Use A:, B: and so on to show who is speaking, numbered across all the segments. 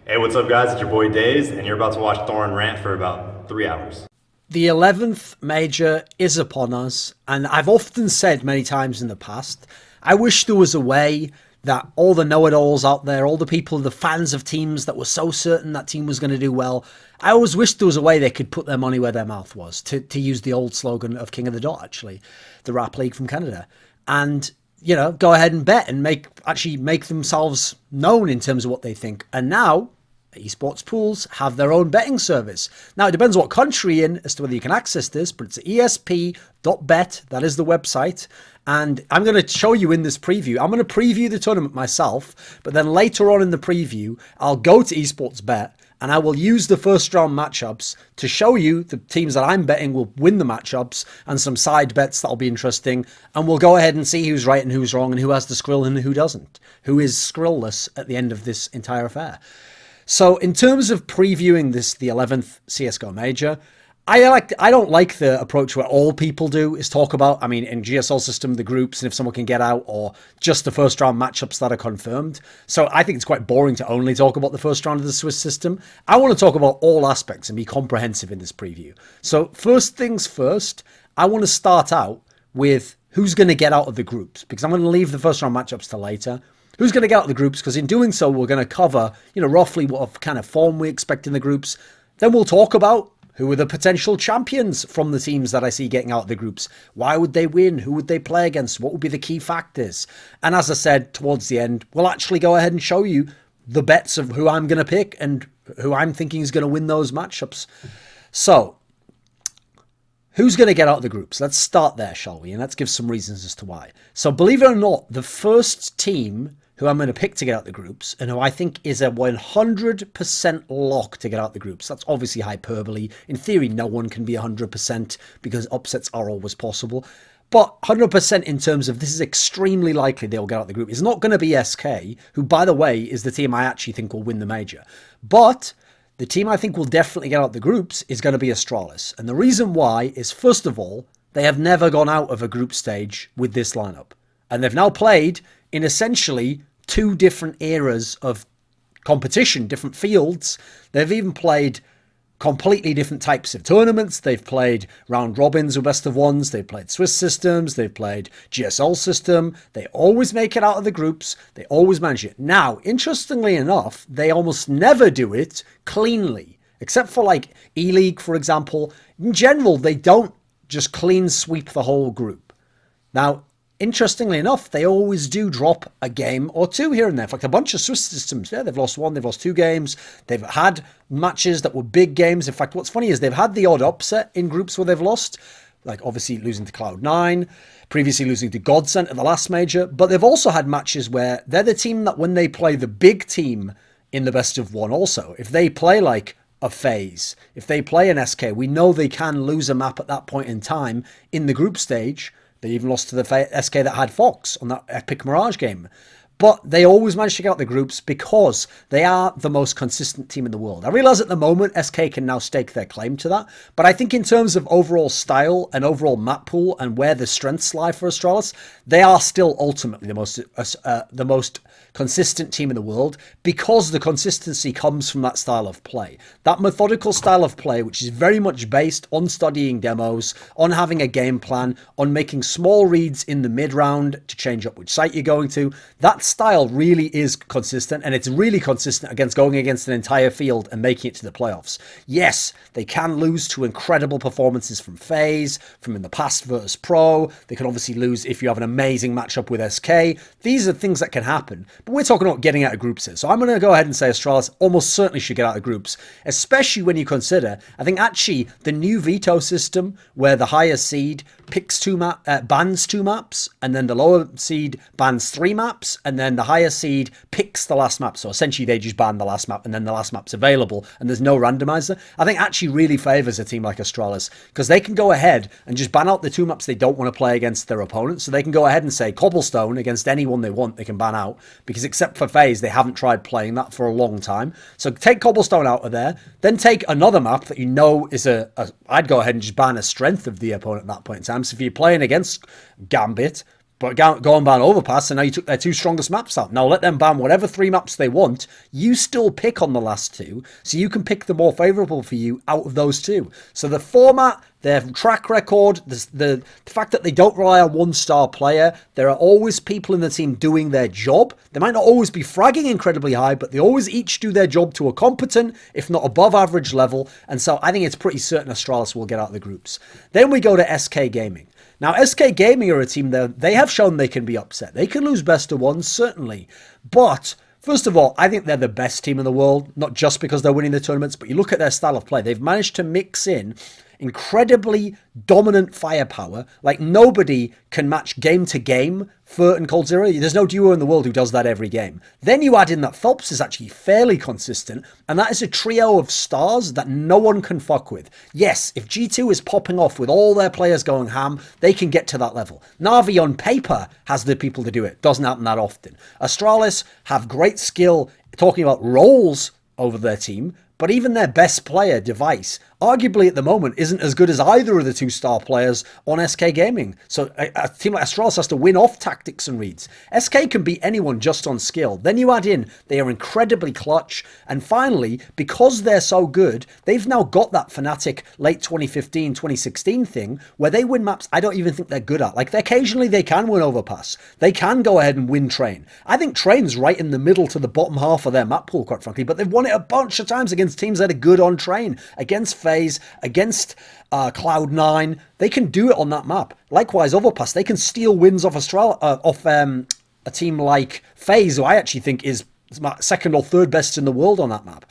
A: Hey, what's up, guys? It's your boy Days, and you're about to watch Thorin rant for about 3 hours.
B: The 11th major is upon us, and I've often said many times in the past, I wish there was a way that all the know-it-alls out there, all the people, the fans of teams that were so certain that team was going to do well, I always wish there was a way they could put their money where their mouth was, to use the old slogan of King of the Dot, actually, the rap league from Canada. And go ahead and bet and make themselves known in terms of what they think. And now esports pools have their own betting service. Now, it depends what country you're in as to whether you can access this, but it's ESP.bet. That is the website. And I'm going to show you in this preview. I'm going to preview the tournament myself, but then later on in the preview, I'll go to esports.bet and I will use the first round matchups to show you the teams that I'm betting will win the matchups and some side bets that'll be interesting. And we'll go ahead and see who's right and who's wrong and who has the skrill and who doesn't, who is skrillless at the end of this entire affair. So in terms of previewing the 11th CSGO Major, I don't like the approach where all people do is talk about, in GSL system, the groups and if someone can get out, or just the first round matchups that are confirmed. So I think it's quite boring to only talk about the first round of the Swiss system. I want to talk about all aspects and be comprehensive in this preview. So first things first, I want to start out with who's going to get out of the groups, because I'm going to leave the first round matchups to later. Who's going to get out of the groups? Because in doing so, we're going to cover, roughly what kind of form we expect in the groups. Then we'll talk about who are the potential champions from the teams that I see getting out of the groups. Why would they win? Who would they play against? What would be the key factors? And as I said, towards the end, we'll actually go ahead and show you the bets of who I'm going to pick and who I'm thinking is going to win those matchups. So, who's going to get out of the groups? Let's start there, shall we? And let's give some reasons as to why. So, believe it or not, the first team who I'm going to pick to get out the groups, and who I think is a 100% lock to get out the groups. That's obviously hyperbole. In theory, no one can be 100% because upsets are always possible. But 100% in terms of this is extremely likely they'll get out the group. It's not going to be SK, who, by the way, is the team I actually think will win the major. But the team I think will definitely get out the groups is going to be Astralis. And the reason why is, first of all, they have never gone out of a group stage with this lineup. And they've now played in essentially two different eras of competition, different fields. They've even played completely different types of tournaments. They've played round robins or best of ones. They've played Swiss systems. They've played GSL system. They always make it out of the groups. They always manage it. Now, interestingly enough, they almost never do it cleanly, except for like E-League, for example. In general, they don't just clean sweep the whole group. Now, interestingly enough, they always do drop a game or two here and there. In fact, a bunch of Swiss systems, they've lost one, they've lost two games. They've had matches that were big games. In fact, what's funny is they've had the odd upset in groups where they've lost, like obviously losing to Cloud9, previously losing to Godsent at the last major. But they've also had matches where they're the team that when they play the big team in the best of one also, if they play like a phase, if they play an SK, we know they can lose a map at that point in time in the group stage. They even lost to the SK that had Fox on that epic Mirage game. But they always manage to get out the groups because they are the most consistent team in the world. I realize at the moment SK can now stake their claim to that. But I think in terms of overall style and overall map pool and where the strengths lie for Astralis, they are still ultimately the most consistent team in the world, because the consistency comes from that style of play. That methodical style of play, which is very much based on studying demos, on having a game plan, on making small reads in the mid-round to change up which site you're going to. That style really is consistent, and it's really consistent against going against an entire field and making it to the playoffs. Yes, they can lose to incredible performances from FaZe, from in the past versus Pro. They can obviously lose if you have an amazing matchup with SK. These are things that can happen. But we're talking about getting out of groups here. So I'm going to go ahead and say Astralis almost certainly should get out of groups, especially when you consider, I think actually the new veto system where the higher seed picks bans two maps, and then the lower seed bans three maps, and then the higher seed picks the last map. So essentially they just ban the last map, and then the last map's available, and there's no randomizer. I think actually really favours a team like Astralis, because they can go ahead and just ban out the two maps they don't want to play against their opponents. So they can go ahead and say Cobblestone against anyone they want, they can ban out, because except for FaZe, they haven't tried playing that for a long time. So take Cobblestone out of there, then take another map that you know is I'd go ahead and just ban a strength of the opponent at that point in time. So if you're playing against Gambit, But go and ban Overpass, and now you took their two strongest maps out. Now let them ban whatever 3 maps they want. You still pick on the last 2, so you can pick the more favourable for you out of those 2. So the format, their track record, the fact that they don't rely on one-star player, there are always people in the team doing their job. They might not always be fragging incredibly high, but they always each do their job to a competent, if not above average level. And so I think it's pretty certain Astralis will get out of the groups. Then we go to SK Gaming. Now, SK Gaming are a team that they have shown they can be upset. They can lose best of 1, certainly. But, first of all, I think they're the best team in the world, not just because they're winning the tournaments, but you look at their style of play. They've managed to mix in incredibly dominant firepower. Like, nobody can match game to game Furt and Cold Zero. There's no duo in the world who does that every game. Then you add in that Phelps is actually fairly consistent, and that is a trio of stars that no one can fuck with. Yes, if G2 is popping off with all their players going ham, they can get to that level. Na'Vi on paper has the people to do it. Doesn't happen that often. Astralis have great skill talking about roles over their team, but even their best player, Device, arguably at the moment isn't as good as either of the 2-star players on SK Gaming. So a team like Astralis has to win off tactics and reads. SK can beat anyone just on skill. Then you add in, they are incredibly clutch. And finally, because they're so good, they've now got that Fnatic late 2015, 2016 thing where they win maps I don't even think they're good at. Like, occasionally they can win Overpass. They can go ahead and win Train. I think Train's right in the middle to the bottom half of their map pool, quite frankly, but they've won it a bunch of times against teams that are good on Train, against FaZe, against Cloud9. They can do it on that map. Likewise, Overpass, they can steal wins off a team like FaZe, who I actually think is second or third best in the world on that map.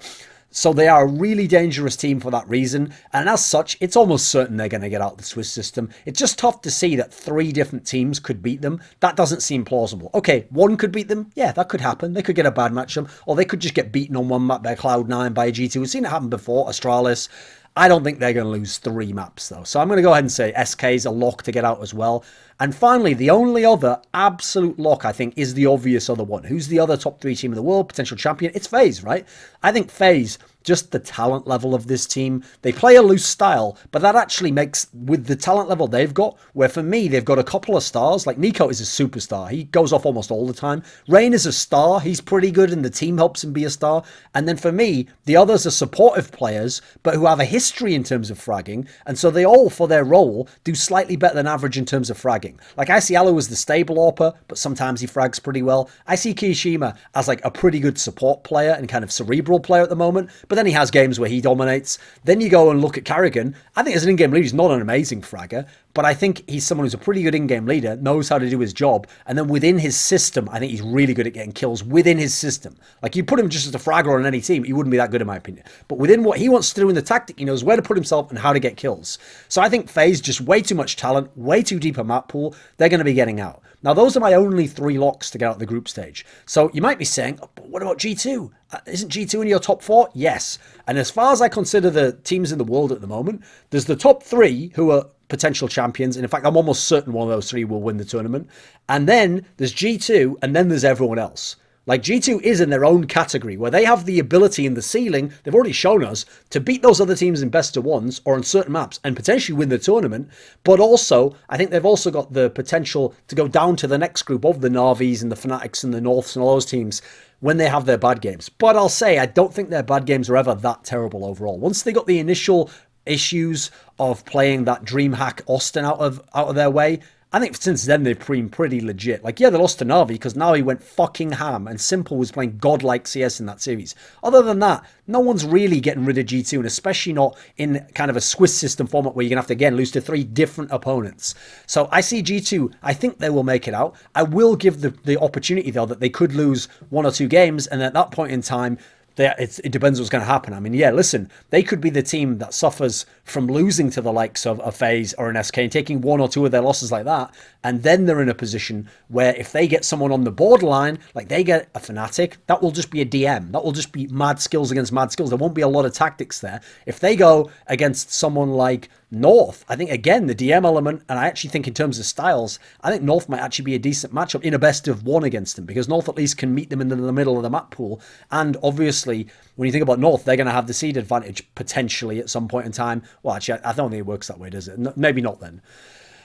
B: So they are a really dangerous team for that reason, and as such, it's almost certain they're going to get out of the Swiss system. It's just tough to see that 3 different teams could beat them. That doesn't seem plausible. Okay, 1 could beat them. Yeah, that could happen. They could get a bad matchup, or they could just get beaten on one map by Cloud9, by G2. We've seen it happen before, Astralis. I don't think they're going to lose 3 maps, though. So I'm going to go ahead and say SK's a lock to get out as well. And finally, the only other absolute lock, I think, is the obvious other one. Who's the other top 3 team in the world, potential champion? It's FaZe, right? I think FaZe, just the talent level of this team, they play a loose style, but that actually makes, with the talent level they've got, where for me, they've got a couple of stars. Like, Nico is a superstar. He goes off almost all the time. Rain is a star. He's pretty good, and the team helps him be a star. And then for me, the others are supportive players, but who have a history in terms of fragging, and so they all, for their role, do slightly better than average in terms of fragging. Like, I see Alu as the stable AWPer, but sometimes he frags pretty well. I see Kishima as like a pretty good support player and kind of cerebral player at the moment, but then he has games where he dominates. Then you go and look at Carrigan. I think as an in-game leader, he's not an amazing fragger, but I think he's someone who's a pretty good in-game leader, knows how to do his job, and then within his system, I think he's really good at getting kills within his system. Like, you put him just as a fragger on any team, he wouldn't be that good in my opinion. But within what he wants to do in the tactic, he knows where to put himself and how to get kills. So I think FaZe, just way too much talent, way too deep a map pool, they're going to be getting out. Now, those are my only 3 locks to get out of the group stage. So you might be saying, oh, but what about G2? Isn't G2 in your top 4? Yes. And as far as I consider the teams in the world at the moment, there's the top 3 who are potential champions. And in fact, I'm almost certain one of those 3 will win the tournament. And then there's G2, and then there's everyone else. Like, G2 is in their own category where they have the ability in the ceiling, they've already shown us, to beat those other teams in best of ones or on certain maps and potentially win the tournament. But also, I think they've also got the potential to go down to the next group of the Na'Vis and the Fnatics and the Norths and all those teams when they have their bad games. But I'll say, I don't think their bad games are ever that terrible overall. Once they got the initial issues of playing that DreamHack Austin out of their way, I think since then they've been pretty legit. Like, yeah, they lost to Na'Vi because Na'Vi went fucking ham and Simple was playing godlike CS in that series. Other than that, no one's really getting rid of G2, and especially not in kind of a Swiss system format where you're going to have to, again, lose to 3 different opponents. So I see G2, I think they will make it out. I will give the opportunity, though, that they could lose 1 or 2 games, and at that point in time, it depends what's going to happen. I mean, yeah, listen, they could be the team that suffers from losing to the likes of a FaZe or an SK and taking 1 or 2 of their losses like that. And then they're in a position where if they get someone on the borderline, like they get a Fnatic, that will just be a DM. That will just be mad skills against mad skills. There won't be a lot of tactics there. If they go against someone like North, I think, again, the DM element, and I actually think in terms of styles, I think North might actually be a decent matchup in a best of 1 against them, because North at least can meet them in the middle of the map pool. And obviously, when you think about North, they're going to have the seed advantage potentially at some point in time. Well, actually, I don't think it works that way, does it? Maybe not then.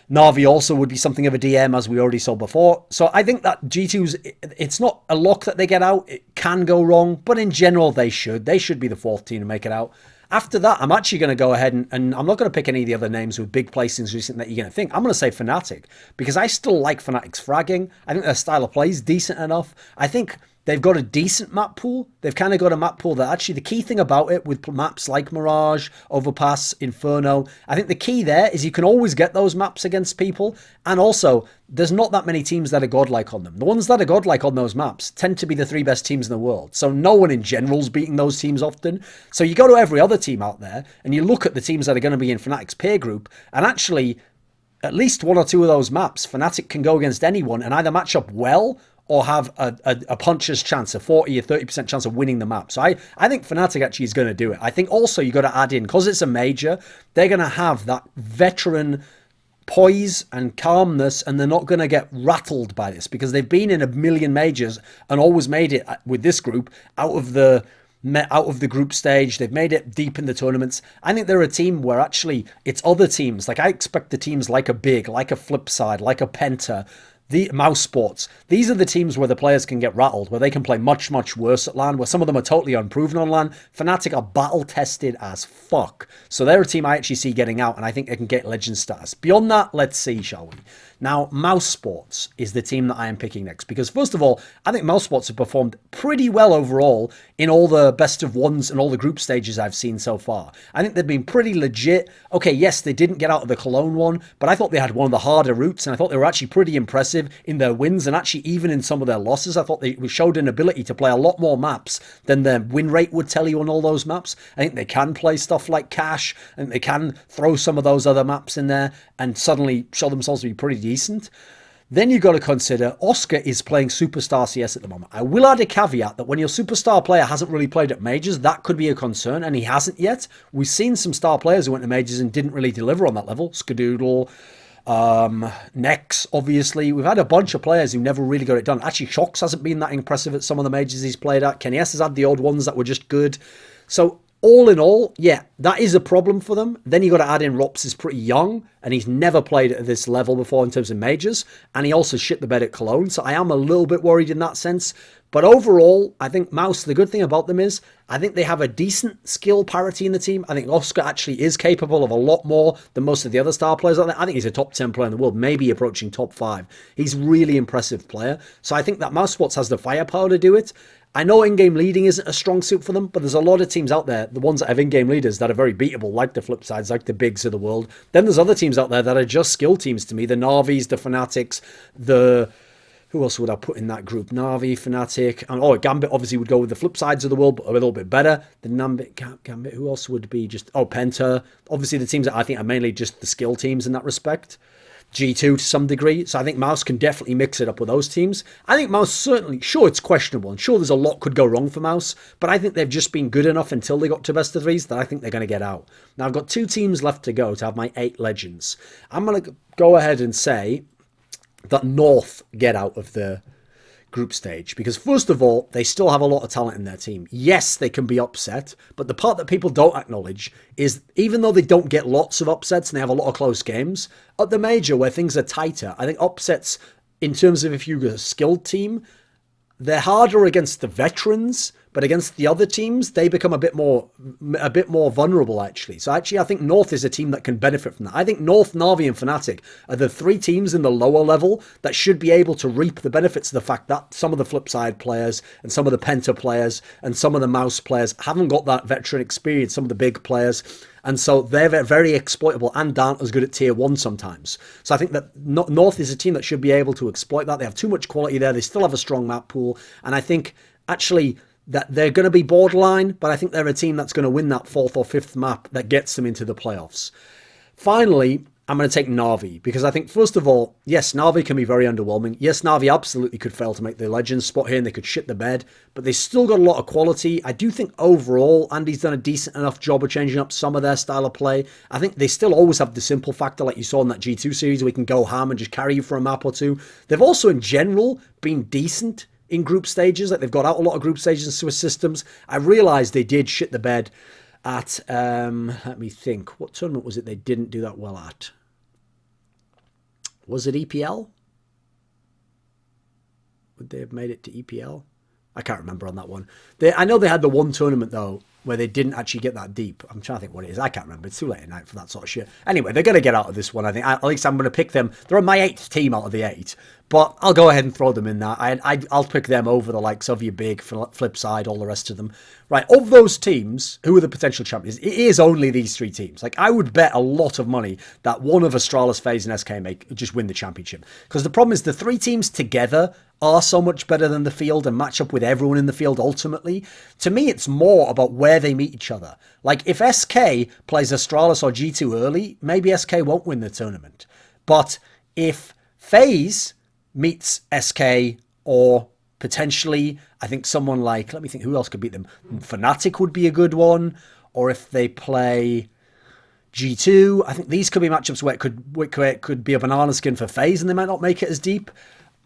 B: Na'Vi also would be something of a DM, as we already saw before. So I think that G2's, it's not a lock that they get out. It can go wrong, but in general, they should. They should be the fourth team to make it out. After that, I'm actually going to go ahead and I'm not going to pick any of the other names with big placings recently that you're going to think. I'm going to say Fnatic, because I still like Fnatic's fragging. I think their style of play is decent enough. I think they've got a decent map pool. They've kind of got a map pool that actually, the key thing about it with maps like Mirage, Overpass, Inferno, I think the key there is you can always get those maps against people. And also, there's not that many teams that are godlike on them. The ones that are godlike on those maps tend to be the 3 best teams in the world. So no one in general is beating those teams often. So you go to every other team out there and you look at the teams that are going to be in Fnatic's peer group, and actually, at least 1 or 2 of those maps, Fnatic can go against anyone and either match up well or have a puncher's chance, a 40 or 30% chance of winning the map. So I think Fnatic actually is going to do it. I think also you got to add in, because it's a major, they're going to have that veteran poise and calmness, and they're not going to get rattled by this, because they've been in a million majors and always made it with this group out of the group stage. They've made it deep in the tournaments. I think they're a team where actually it's other teams. Like, I expect the teams like a Big, like a Flipside, like a Penta, the Mouse Sports, these are the teams where the players can get rattled, where they can play much, much worse at LAN, where some of them are totally unproven on LAN. Fnatic are battle-tested as fuck. So they're a team I actually see getting out, and I think they can get legend status. Beyond that, let's see, shall we? Now, Mouse Sports is the team that I am picking next, because first of all, I think Mouse Sports have performed pretty well overall in all the best of ones and all the group stages I've seen so far. I think they've been pretty legit. Okay, yes, they didn't get out of the Cologne one, but I thought they had one of the harder routes, and I thought they were actually pretty impressive in their wins, and actually even in some of their losses. I thought they showed an ability to play a lot more maps than their win rate would tell you on all those maps. I think they can play stuff like Cash, and they can throw some of those other maps in there and suddenly show themselves to be pretty decent. Then you've got to consider Oscar is playing Superstar CS at the moment. I will add a caveat that when your superstar player hasn't really played at majors, that could be a concern, and he hasn't yet. We've seen some star players who went to majors and didn't really deliver on that level. Skadoodle, Nex, obviously. We've had a bunch of players who never really got it done. Actually, Shox hasn't been that impressive at some of the majors he's played at. Kenny S has had the odd ones that were just good. So all in all, yeah, that is a problem for them. Then you got to add in Rops is pretty young, and he's never played at this level before in terms of majors, and he also shit the bed at Cologne, so I am a little bit worried in that sense. But overall, I think Mouse, the good thing about them is I think they have a decent skill parity in the team. I think Oscar actually is capable of a lot more than most of the other star players out there. I think he's a top 10 player in the world, maybe approaching top 5. He's a really impressive player. So I think that Mouse Sports has the firepower to do it. I know in-game leading isn't a strong suit for them, but there's a lot of teams out there, the ones that have in-game leaders that are very beatable, like the Flipsides, like the Bigs of the world. Then there's other teams out there that are just skill teams to me. The Navis, the Fanatics, the... Who else would I put in that group? Na'Vi, Fnatic, and Gambit obviously would go with the Flipsides of the world, but a little bit better. The Gambit, who else would be just... Penta. Obviously the teams that I think are mainly just the skill teams in that respect. G2 to some degree. So I think Mouse can definitely mix it up with those teams. I think Mouse certainly, sure, it's questionable, and sure, there's a lot could go wrong for Mouse, but I think they've just been good enough until they got to best of threes that I think they're going to get out. Now, I've got 2 teams left to go to have my 8 legends. I'm going to go ahead and say that North get out of the group stage, because first of all, they still have a lot of talent in their team. Yes, they can be upset, but the part that people don't acknowledge is even though they don't get lots of upsets and they have a lot of close games, at the major where things are tighter, I think upsets in terms of if you're a skilled team, they're harder against the veterans, but against the other teams, they become a bit more vulnerable, actually. So actually, I think North is a team that can benefit from that. I think North, Na'Vi, and Fnatic are the 3 teams in the lower level that should be able to reap the benefits of the fact that some of the Flipside players and some of the Penta players and some of the Mouse players haven't got that veteran experience, some of the big players. And so they're very exploitable, and aren't as good at tier 1 sometimes. So I think that North is a team that should be able to exploit that. They have too much quality there. They still have a strong map pool. And I think, actually, that they're going to be borderline, but I think they're a team that's going to win that 4th or 5th map that gets them into the playoffs. Finally, I'm going to take Na'Vi, because I think, first of all, yes, Na'Vi can be very underwhelming. Yes, Na'Vi absolutely could fail to make the Legends spot here, and they could shit the bed, but they still got a lot of quality. I do think overall, Andy's done a decent enough job of changing up some of their style of play. I think they still always have the simple factor, like you saw in that G2 series, where we can go ham and just carry you for a map or 2. They've also, in general, been decent in group stages. Like, they've got out a lot of group stages in Swiss systems. I realised they did shit the bed at, let me think, what tournament was it they didn't do that well at? Was it EPL? Would they have made it to EPL? I can't remember on that one. I know they had the one tournament, though, where they didn't actually get that deep. I'm trying to think what it is. I can't remember. It's too late at night for that sort of shit. Anyway, they're going to get out of this one, I think. At least I'm going to pick them. They're on my 8th team out of the 8. But I'll go ahead and throw them in there. I'll pick them over the likes of your big flip side, all the rest of them. Right, of those teams, who are the potential champions? It is only these 3 teams. Like, I would bet a lot of money that one of Astralis, FaZe, and SK make just win the championship. Because the problem is the 3 teams together are so much better than the field and match up with everyone in the field ultimately. To me, it's more about where they meet each other. Like, if SK plays Astralis or G2 early, maybe SK won't win the tournament. But if FaZe meets SK or potentially, I think someone like, let me think, who else could beat them? Fnatic would be a good one. Or if they play G2, I think these could be matchups where it could be a banana skin for FaZe and they might not make it as deep.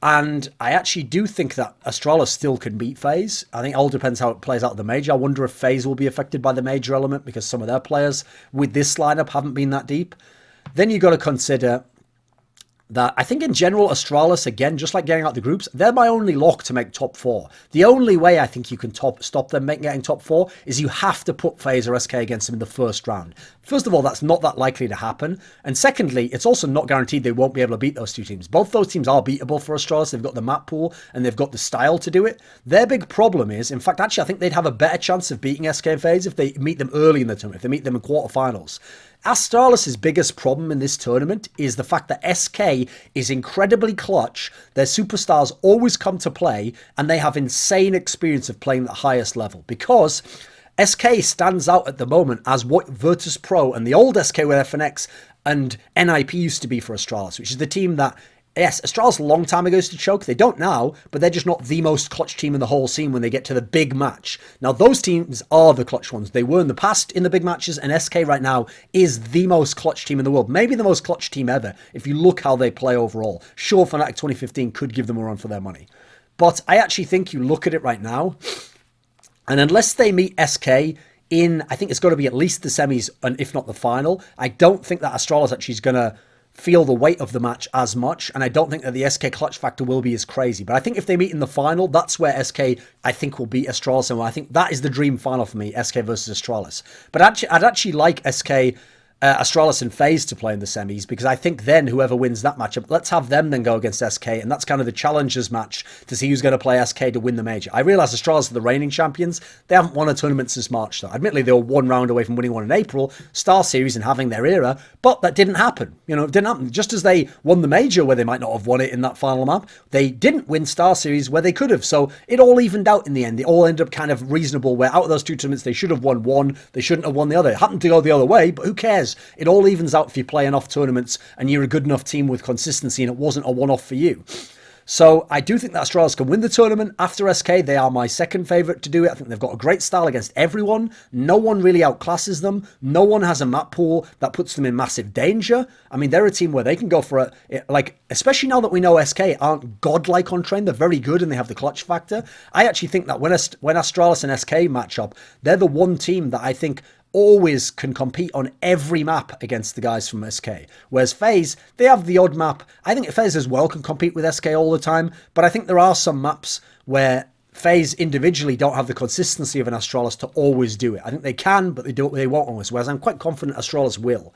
B: And I actually do think that Astralis still can beat FaZe. I think it all depends how it plays out of the major. I wonder if FaZe will be affected by the major element because some of their players with this lineup haven't been that deep. Then you got to consider that I think in general, Astralis, again, just like getting out the groups, they're my only lock to make top 4. The only way I think you can stop them getting top 4 is you have to put FaZe or SK against them in the first round. First of all, that's not that likely to happen. And secondly, it's also not guaranteed they won't be able to beat those 2 teams. Both those teams are beatable for Astralis. They've got the map pool and they've got the style to do it. Their big problem is, in fact, actually, I think they'd have a better chance of beating SK and FaZe if they meet them early in the tournament, if they meet them in quarterfinals. Astralis' biggest problem in this tournament is the fact that SK is incredibly clutch. Their superstars always come to play and they have insane experience of playing at the highest level because SK stands out at the moment as what Virtus Pro and the old SK with FNX and NIP used to be for Astralis, which is the team that, yes, Astralis a long time ago used to choke. They don't now, but they're just not the most clutch team in the whole scene when they get to the big match. Now, those teams are the clutch ones. They were in the past in the big matches, and SK right now is the most clutch team in the world. Maybe the most clutch team ever, if you look how they play overall. Sure, Fnatic 2015 could give them a run for their money. But I actually think you look at it right now, and unless they meet SK in, I think it's got to be at least the semis, and if not the final, I don't think that Astralis actually is going to feel the weight of the match as much, and I don't think that the SK clutch factor will be as crazy. But I think if they meet in the final, that's where SK, I think, will beat Astralis, and I think that is the dream final for me, SK versus Astralis. But I'd actually like SK, Astralis and FaZe to play in the semis, because I think then whoever wins that matchup, let's have them then go against SK, and that's kind of the challengers match to see who's going to play SK to win the major. I realise Astralis are the reigning champions. They haven't won a tournament since March, though. Admittedly, they were one round away from winning one in April, Star Series and having their era, but that didn't happen. You know, it didn't happen. Just as they won the major where they might not have won it in that final map, they didn't win Star Series where they could have. So it all evened out in the end. It all ended up kind of reasonable, where out of those 2 tournaments, they should have won one, they shouldn't have won the other. It happened to go the other way, but who cares? It all evens out if you play enough tournaments and you're a good enough team with consistency and it wasn't a one-off for you. So I do think that Astralis can win the tournament. After SK, they are my second favourite to do it. I think they've got a great style against everyone. No one really outclasses them. No one has a map pool that puts them in massive danger. I mean, they're a team where they can go for especially now that we know SK aren't godlike on train. They're very good and they have the clutch factor. I actually think that when Astralis and SK match up, they're the one team that I think always can compete on every map against the guys from SK. Whereas FaZe, they have the odd map. I think FaZe as well can compete with SK all the time, but I think there are some maps where FaZe individually don't have the consistency of an Astralis to always do it. I think they can, but they won't always, whereas I'm quite confident Astralis will.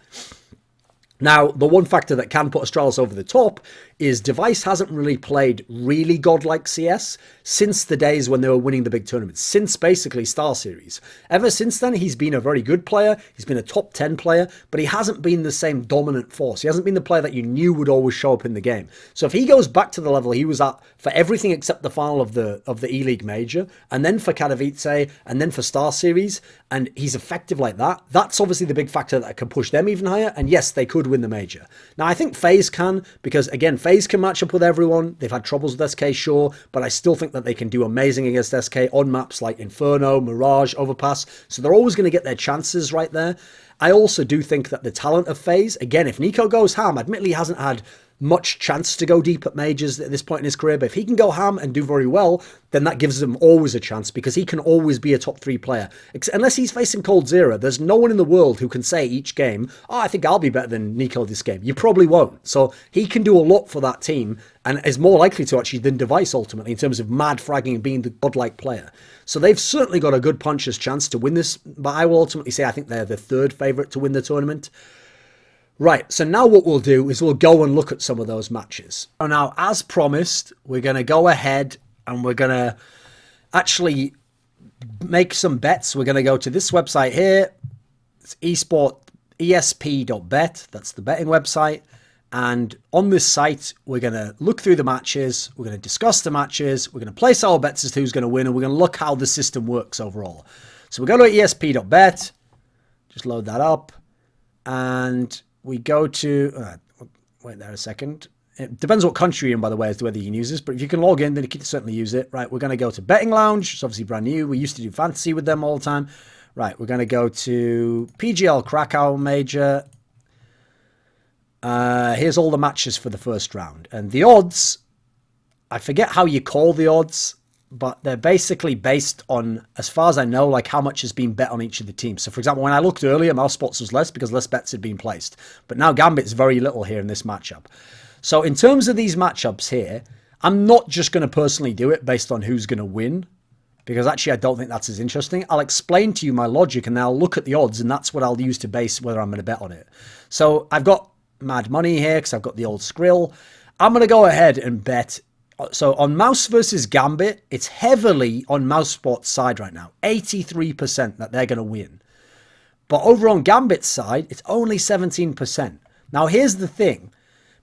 B: Now, the one factor that can put Astralis over the top is Device hasn't really played really godlike CS since the days when they were winning the big tournaments, since basically Star Series. Ever since then, he's been a very good player, he's been a top 10 player, but he hasn't been the same dominant force. He hasn't been the player that you knew would always show up in the game. So if he goes back to the level he was at for everything except the final of the E-League Major, and then for Katowice, and then for Star Series, and he's effective like that, that's obviously the big factor that can push them even higher, and yes, they could win the major. Now, I think FaZe can, because again, FaZe can match up with everyone. They've had troubles with SK, sure, but I still think that they can do amazing against SK on maps like Inferno, Mirage, Overpass, so they're always going to get their chances right there. I also do think that the talent of FaZe, again, if Nico goes ham, admittedly he hasn't had much chance to go deep at majors at this point in his career. But if he can go ham and do very well, then that gives him always a chance because he can always be a top 3 player. Unless he's facing Cold Zero, there's no one in the world who can say each game, oh, I think I'll be better than Nico this game. You probably won't. So he can do a lot for that team and is more likely to actually than Device ultimately in terms of mad fragging and being the godlike player. So they've certainly got a good puncher's chance to win this. But I will ultimately say I think they're the 3rd favourite to win the tournament. Right, so now what we'll do is we'll go and look at some of those matches. So now, as promised, we're going to go ahead and we're going to actually make some bets. We're going to go to this website here. It's ESP.bet. That's the betting website. And on this site, we're going to look through the matches. We're going to discuss the matches. We're going to place our bets as to who's going to win. And we're going to look how the system works overall. So we go to ESP.bet. Just load that up. And we go to, wait there a second. It depends what country you're in, by the way, as to whether you can use this. But if you can log in, then you can certainly use it. Right, we're going to go to Betting Lounge. It's obviously brand new. We used to do fantasy with them all the time. Right, we're going to go to PGL Krakow Major. Here's all the matches for the first round. And the odds, I forget how you call the odds, but they're basically based on, as far as I know, like how much has been bet on each of the teams. So, for example, when I looked earlier, Mouse Spots was less because less bets had been placed. But now Gambit's very little here in this matchup. So, in terms of these matchups here, I'm not just going to personally do it based on who's going to win, because actually I don't think that's as interesting. I'll explain to you my logic and then I'll look at the odds, and that's what I'll use to base whether I'm going to bet on it. So, I've got mad money here because I've got the old Skrill. I'm going to go ahead and bet. So on Mouse versus Gambit, it's heavily on Mouse Sports' side right now. 83% that they're going to win. But over on Gambit's side, it's only 17%. Now here's the thing.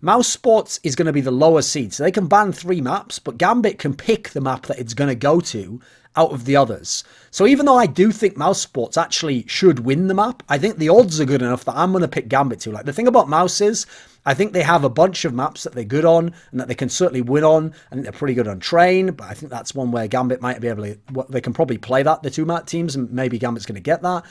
B: Mouse Sports is going to be the lower seed. So they can ban 3 maps, but Gambit can pick the map that it's going to go to out of the others. So even though I do think Mouse Sports actually should win the map, I think the odds are good enough that I'm going to pick Gambit to. Like the thing about Mouse is, I think they have a bunch of maps that they're good on and that they can certainly win on. I think they're pretty good on Train, but I think that's one where Gambit might be able to, they can probably play that, the 2 map teams, and maybe Gambit's going to get that.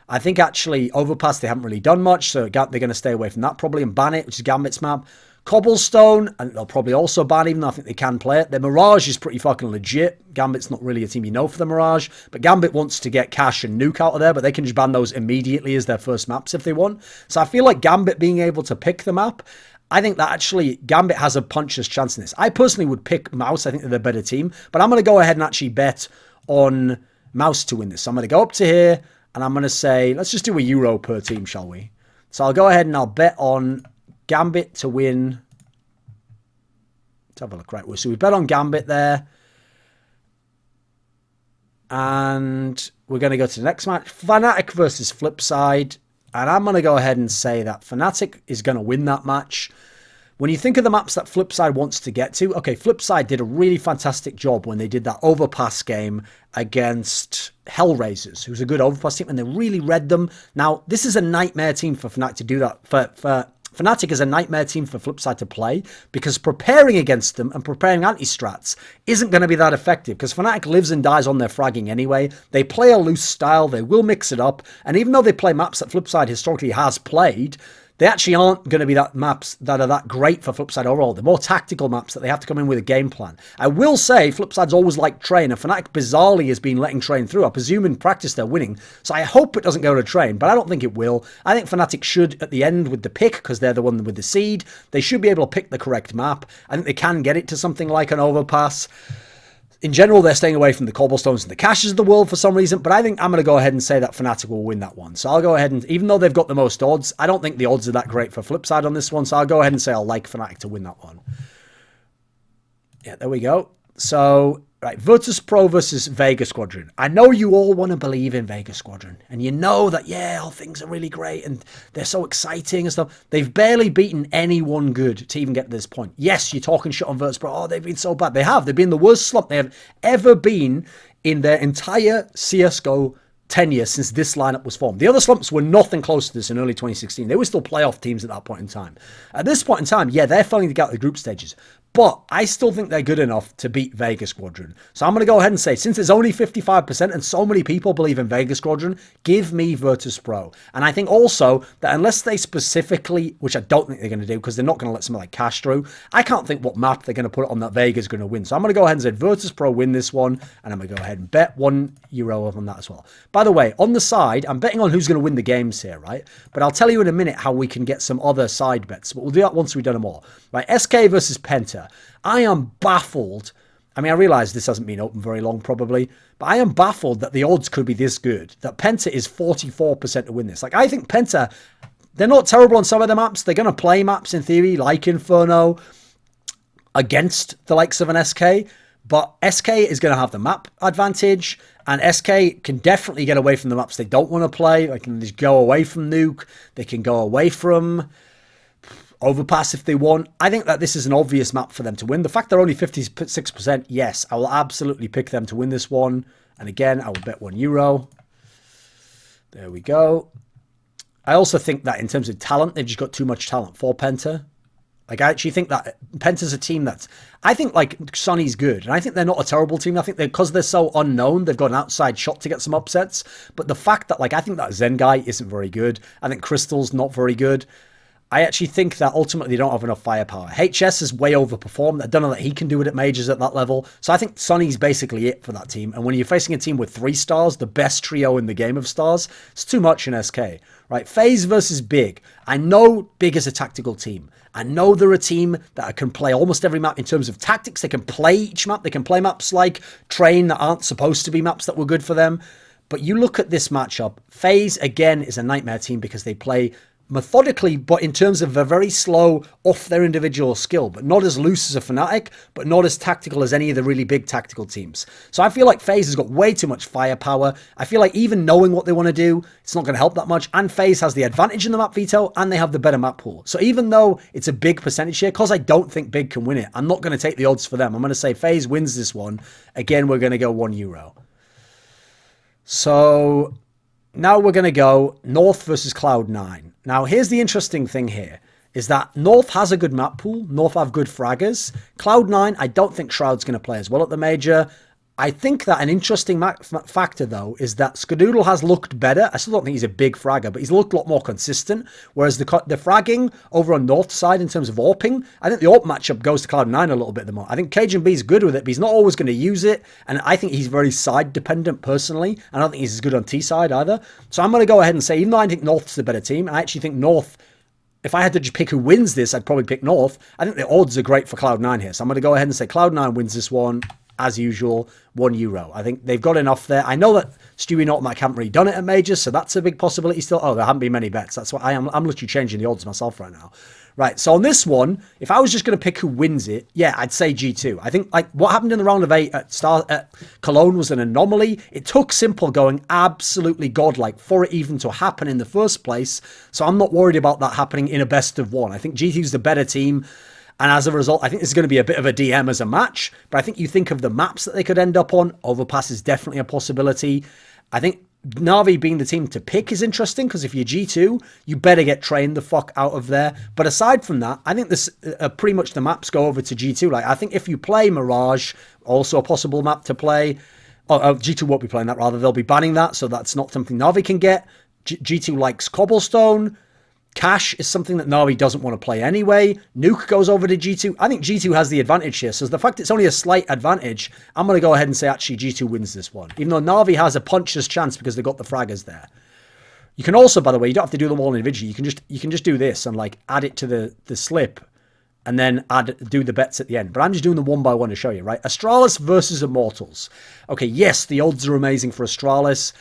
B: I think actually Overpass, they haven't really done much, so they're going to stay away from that probably and ban it, which is Gambit's map. Cobblestone, and they'll probably also ban, even though I think they can play it. The Mirage is pretty fucking legit. Gambit's not really a team you know for the Mirage, but Gambit wants to get Cash and Nuke out of there, but they can just ban those immediately as their first maps if they want. So I feel like Gambit being able to pick the map, I think that actually Gambit has a puncher's chance in this. I personally would pick Mouse. I think they're the better team, but I'm going to go ahead and actually bet on Mouse to win this. So I'm going to go up to here, and I'm going to say, let's just do a euro per team, shall we? So I'll go ahead and I'll bet on Gambit to win. Let's have a look. Right, so we bet on Gambit there. And we're going to go to the next match. Fnatic versus Flipside. And I'm going to go ahead and say that Fnatic is going to win that match. When you think of the maps that Flipside wants to get to, okay, Flipside did a really fantastic job when they did that Overpass game against Hellraisers, who's a good Overpass team, and they really read them. Now, this is a nightmare team for Fnatic to do that. Fnatic is a nightmare team for Flipside to play because preparing against them and preparing anti-strats isn't going to be that effective because Fnatic lives and dies on their fragging anyway. They play a loose style. They will mix it up. And even though they play maps that Flipside historically has played, they actually aren't going to be that maps that are that great for Flipside overall. They're more tactical maps that they have to come in with a game plan. I will say Flipside's always liked Train, and Fnatic bizarrely has been letting Train through. I presume in practice they're winning, so I hope it doesn't go to Train, but I don't think it will. I think Fnatic should, at the end with the pick, because they're the one with the seed, they should be able to pick the correct map. I think they can get it to something like an Overpass. In general, they're staying away from the Cobblestones and the Caches of the world for some reason, but I think I'm going to go ahead and say that Fnatic will win that one. So I'll go ahead and, even though they've got the most odds, I don't think the odds are that great for Flipside on this one, so I'll go ahead and say I'll like Fnatic to win that one. Yeah, there we go. So, right, Virtus Pro versus Vega Squadron. I know you all want to believe in Vega Squadron, and you know that, yeah, all things are really great, and they're so exciting and stuff. They've barely beaten anyone good to even get to this point. Yes, you're talking shit on Virtus Pro. Oh, they've been so bad. They have. They've been the worst slump they have ever been in their entire CSGO tenure since this lineup was formed. The other slumps were nothing close to this in early 2016. They were still playoff teams at that point in time. At this point in time, yeah, they're failing to get out of the group stages. But I still think they're good enough to beat Vegas Squadron. So I'm going to go ahead and say, since it's only 55% and so many people believe in Vegas Squadron, give me Virtus.pro. And I think also that unless they specifically, which I don't think they're going to do because they're not going to let something like Cash through, I can't think what map they're going to put on that Vegas is going to win. So I'm going to go ahead and say Virtus.pro win this one. And I'm going to go ahead and bet €1 on that as well. By the way, on the side, I'm betting on who's going to win the games here, right? But I'll tell you in a minute how we can get some other side bets. But we'll do that once we've done them all. Right, SK versus Penta. I am baffled. I mean, I realize this hasn't been open very long probably, but I am baffled that the odds could be this good, that Penta is 44% to win this. Like, I think Penta, they're not terrible on some of the maps. They're going to play maps in theory like Inferno against the likes of an SK, but SK is going to have the map advantage, and SK can definitely get away from the maps they don't want to play. They can just go away from Nuke. They can go away from Overpass if they want. I think that this is an obvious map for them to win. The fact they're only 56%, yes, I will absolutely pick them to win this one. And again, I will bet €1. There we go. I also think that in terms of talent, they've just got too much talent for Penta. Like, I actually think that Penta's a team that's, I think, like, Sonny's good. And I think they're not a terrible team. I think because they're so unknown, they've got an outside shot to get some upsets. But the fact that, like, I think that Zen guy isn't very good. I think Crystal's not very good. I actually think that ultimately they don't have enough firepower. HS is way overperformed. I don't know that he can do it at majors at that level. So I think Sonny's basically it for that team. And when you're facing a team with 3 stars, the best trio in the game of stars, it's too much in SK. Right? FaZe versus Big. I know Big is a tactical team. I know they're a team that can play almost every map in terms of tactics. They can play each map. They can play maps like Train that aren't supposed to be maps that were good for them. But you look at this matchup. FaZe, again, is a nightmare team because they play methodically, but in terms of a very slow off their individual skill, but not as loose as a Fnatic, but not as tactical as any of the really big tactical teams. So I feel like FaZe has got way too much firepower. I feel like even knowing what they want to do, it's not going to help that much. And FaZe has the advantage in the map veto, and they have the better map pool. So even though it's a big percentage here, because I don't think Big can win it, I'm not going to take the odds for them. I'm going to say FaZe wins this one. Again, we're going to go €1. So now we're going to go North versus Cloud9. Now, here's the interesting thing here, is that North has a good map pool. North have good fraggers. Cloud9, I don't think Shroud's going to play as well at the major. I think that an interesting factor, though, is that Skadoodle has looked better. I still don't think he's a big fragger, but he's looked a lot more consistent. Whereas the fragging over on North side in terms of AWPing, I think the AWP matchup goes to Cloud9 a little bit more. I think CajunB is good with it, but he's not always going to use it. And I think he's very side dependent personally. I don't think he's as good on T side either. So I'm going to go ahead and say, even though I think North's the better team, I actually think North, if I had to just pick who wins this, I'd probably pick North. I think the odds are great for Cloud9 here. So I'm going to go ahead and say Cloud9 wins this one. As usual, €1. I think they've got enough there. I know that Stewie and Automac haven't really done it at majors, so that's a big possibility still. Oh, there haven't been many bets. That's why I'm literally changing the odds myself right now. Right, so on this one, if I was just going to pick who wins it, yeah, I'd say G2. I think like what happened in the round of 8 at Cologne was an anomaly. It took Simple going absolutely godlike for it even to happen in the first place. So I'm not worried about that happening in a best of 1. I think G2's the better team. And as a result, I think this is going to be a bit of a DM as a match. But I think you think of the maps that they could end up on. Overpass is definitely a possibility. I think Na'Vi being the team to pick is interesting because if you're G2, you better get trained the fuck out of there. But aside from that, I think this pretty much the maps go over to G2. Like I think if you play Mirage, also a possible map to play. G2 won't be playing that, rather. They'll be banning that, so that's not something Na'Vi can get. G2 likes Cobblestone. Cash is something that Na'Vi doesn't want to play anyway. Nuke goes over to G2. I think G2 has the advantage here. So the fact it's only a slight advantage, I'm going to go ahead and say actually G2 wins this one. Even though Na'Vi has a puncher's chance because they've got the fraggers there. You can also, by the way, you don't have to do them all individually. You can just do this and like add it to the slip and then do the bets at the end. But I'm just doing them one by one to show you, right? Astralis versus Immortals. Okay, yes, the odds are amazing for Astralis,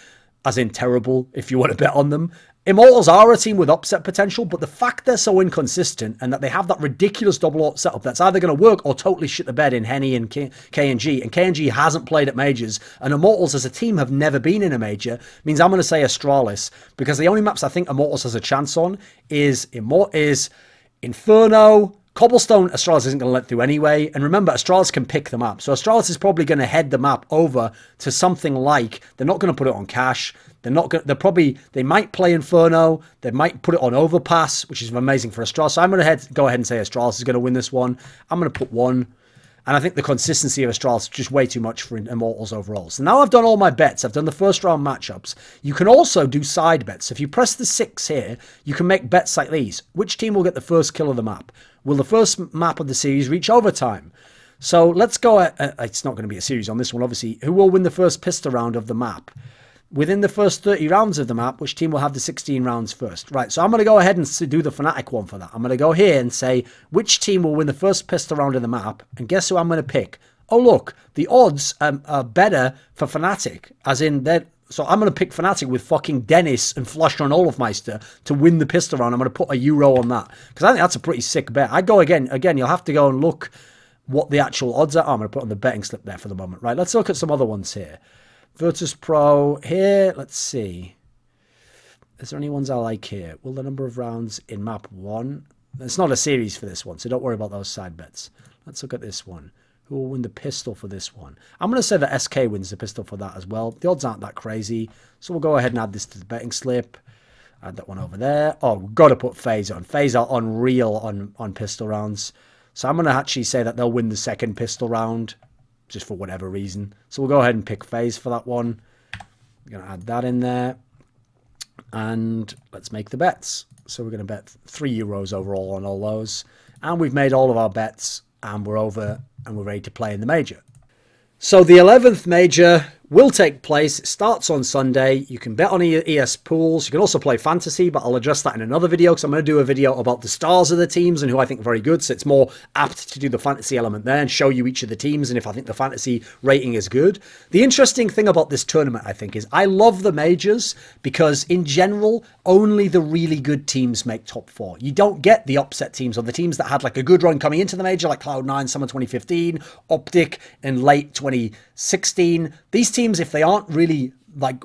B: as in terrible if you want to bet on them. Immortals are a team with upset potential, but the fact they're so inconsistent and that they have that ridiculous double AWP setup that's either going to work or totally shit the bed in Henny and KNG, and KNG hasn't played at majors, and Immortals as a team have never been in a major, means I'm going to say Astralis, because the only maps I think Immortals has a chance on is Inferno, Cobblestone, Astralis isn't going to let through anyway. And remember, Astralis can pick the map. So Astralis is probably going to head the map over to something like, they're not going to put it on Cache. They're not going to, they might play Inferno. They might put it on Overpass, which is amazing for Astralis. So I'm going to go ahead and say Astralis is going to win this one. I'm going to put 1. And I think the consistency of Astralis is just way too much for Immortals overall. So now I've done all my bets. I've done the first round matchups. You can also do side bets. If you press the 6 here, you can make bets like these. Which team will get the first kill of the map? Will the first map of the series reach overtime? So let's go. It's not going to be a series on this one, obviously. Who will win the first pistol round of the map? Within the first 30 rounds of the map, which team will have the 16 rounds first? Right, so I'm going to go ahead and do the Fnatic one for that. I'm going to go here and say, which team will win the first pistol round of the map? And guess who I'm going to pick? Oh, look, the odds are better for Fnatic, as in that. So I'm going to pick Fnatic with fucking Dennis and Flusher and Olafmeister to win the pistol round. I'm going to put €1 on that, because I think that's a pretty sick bet. I'd go again, you'll have to go and look what the actual odds are. I'm going to put on the betting slip there for the moment. Right, let's look at some other ones here. Virtus Pro here, let's see. Is there any ones I like here? Well, the number of rounds in map 1. It's not a series for this one, so don't worry about those side bets. Let's look at this one. Who will win the pistol for this one? I'm going to say that SK wins the pistol for that as well. The odds aren't that crazy, so we'll go ahead and add this to the betting slip. Add that one over there. Oh, we've got to put FaZe on. FaZe are unreal on pistol rounds. So I'm going to actually say that they'll win the second pistol round, just for whatever reason. So we'll go ahead and pick FaZe for that one. We're going to add that in there. And let's make the bets. So we're going to bet €3 overall on all those. And we've made all of our bets. And we're over and we're ready to play in the major. So the 11th major will take place. It starts on Sunday. You can bet on ES pools. You can also play fantasy, but I'll address that in another video, because I'm going to do a video about the stars of the teams and who I think are very good. So it's more apt to do the fantasy element there and show you each of the teams and if I think the fantasy rating is good. The interesting thing about this tournament, I think, is I love the majors because in general, only the really good teams make top 4. You don't get the upset teams or the teams that had like a good run coming into the major, like Cloud9, summer 2015, Optic in late 2016. These teams, if they aren't really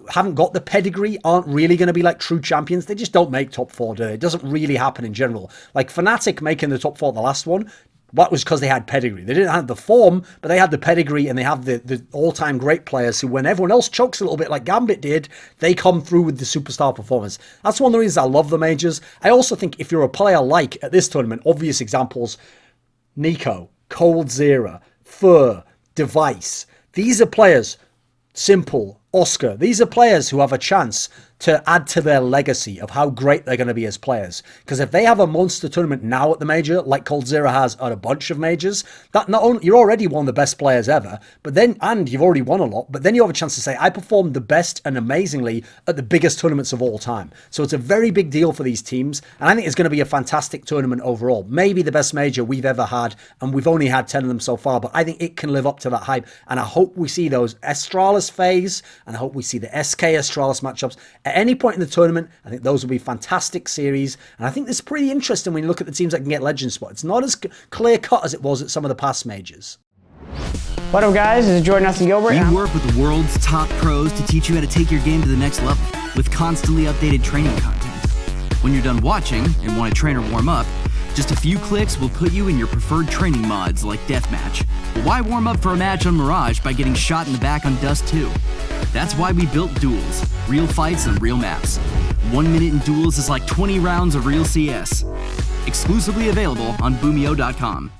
B: haven't got the pedigree, aren't really going to be like true champions. They just don't make top 4, do they? It doesn't really happen in general. Like Fnatic making the top 4, the last one, that was because they had pedigree. They didn't have the form, but they had the pedigree, and they have the all-time great players who, when everyone else chokes a little bit like Gambit did, they come through with the superstar performance. That's one of the reasons I love the majors. I also think if you're a player like at this tournament, obvious examples, Nico, Coldzera, Fur, Device. These are players, Simple, Oscar. These are players who have a chance to add to their legacy of how great they're going to be as players. Because if they have a monster tournament now at the major, like Coldzera has at a bunch of majors, that not only you're already one of the best players ever, but then, and you've already won a lot, but then you have a chance to say, I performed the best and amazingly at the biggest tournaments of all time. So it's a very big deal for these teams, and I think it's going to be a fantastic tournament overall. Maybe the best major we've ever had, and we've only had 10 of them so far, but I think it can live up to that hype, and I hope we see those Astralis FaZe, and I hope we see the SK Astralis matchups at any point in the tournament. I think those will be fantastic series, and I think it's pretty interesting when you look at the teams that can get legend spot. It's not as clear cut as it was at some of the past majors.
C: What up, guys? This is Jordan Nelson Gilbert.
D: We work with the world's top pros to teach you how to take your game to the next level with constantly updated training content. When you're done watching and want a trainer warm up, just a few clicks will put you in your preferred training mods like Deathmatch. But why warm up for a match on Mirage by getting shot in the back on Dust 2? That's why we built Duels, real fights and real maps. 1 minute in Duels is like 20 rounds of real CS. Exclusively available on Boomeo.com.